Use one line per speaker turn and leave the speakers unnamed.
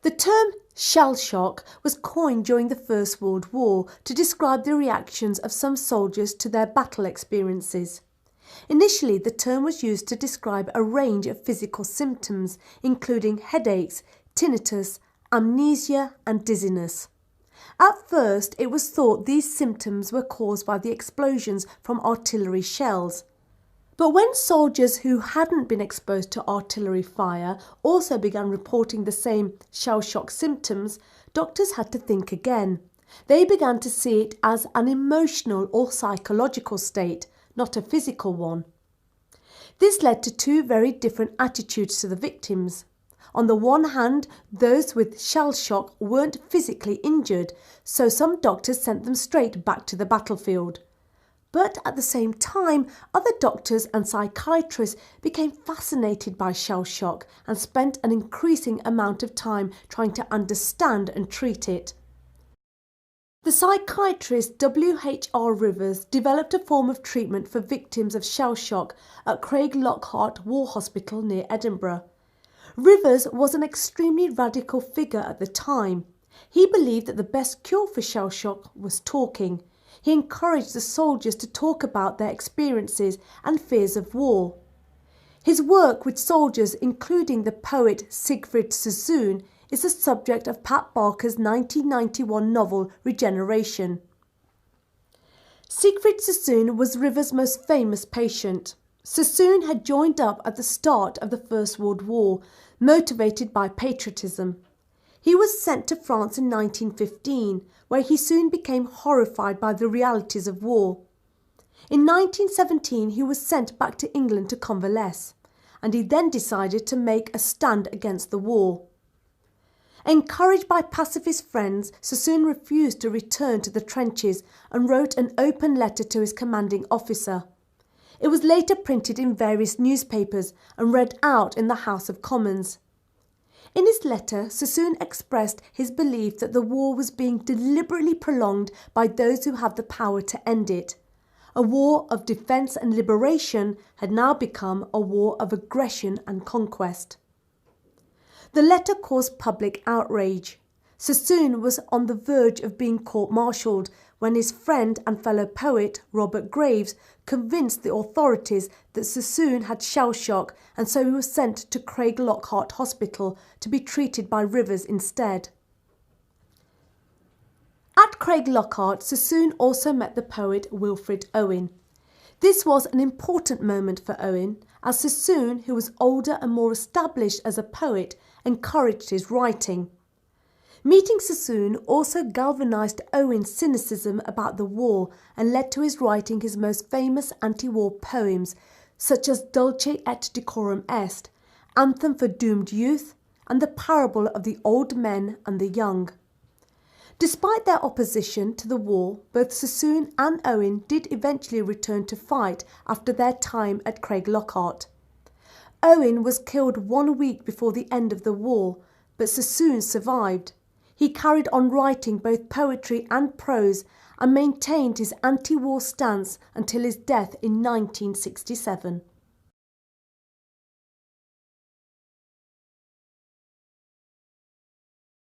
The term shell shock was coined during the First World War to describe the reactions of some soldiers to their battle experiences. Initially, the term was used to describe a range of physical symptoms, including headaches, tinnitus, amnesia and dizziness. At first, it was thought these symptoms were caused by the explosions from artillery shells. But when soldiers who hadn't been exposed to artillery fire also began reporting the same shell shock symptoms, doctors had to think again. They began to see it as an emotional or psychological state, not a physical one. This led to two very different attitudes to the victims. On the one hand, those with shell shock weren't physically injured, so some doctors sent them straight back to the battlefield. But at the same time, other doctors and psychiatrists became fascinated by shell shock and spent an increasing amount of time trying to understand and treat it. The psychiatrist W.H.R. Rivers developed a form of treatment for victims of shell shock at Craig Lockhart War Hospital near Edinburgh. Rivers was an extremely radical figure at the time. He believed that the best cure for shell shock was talking. He encouraged the soldiers to talk about their experiences and fears of war. His work with soldiers, including the poet Siegfried Sassoon, is the subject of Pat Barker's 1991 novel Regeneration. Siegfried Sassoon was Rivers' most famous patient. Sassoon had joined up at the start of the First World War, motivated by patriotism. He was sent to France in 1915, where he soon became horrified by the realities of war. In 1917, he was sent back to England to convalesce, and he then decided to make a stand against the war. Encouraged by pacifist friends, Sassoon refused to return to the trenches and wrote an open letter to his commanding officer. It was later printed in various newspapers and read out in the House of Commons. In his letter, Sassoon expressed his belief that the war was being deliberately prolonged by those who have the power to end it. A war of defence and liberation had now become a war of aggression and conquest. The letter caused public outrage. Sassoon was on the verge of being court-martialed when his friend and fellow poet Robert Graves convinced the authorities that Sassoon had shell shock, and so he was sent to Craig Lockhart Hospital to be treated by Rivers instead. At Craig Lockhart, Sassoon also met the poet Wilfred Owen. This was an important moment for Owen, as Sassoon, who was older and more established as a poet, encouraged his writing. Meeting Sassoon also galvanised Owen's cynicism about the war and led to his writing his most famous anti-war poems, such as Dulce et Decorum Est, Anthem for Doomed Youth, and the Parable of the Old Men and the Young. Despite their opposition to the war, both Sassoon and Owen did eventually return to fight after their time at Craig Lockhart. Owen was killed 1 week before the end of the war, but Sassoon survived. He carried on writing both poetry and prose and maintained his anti-war stance until his death in 1967.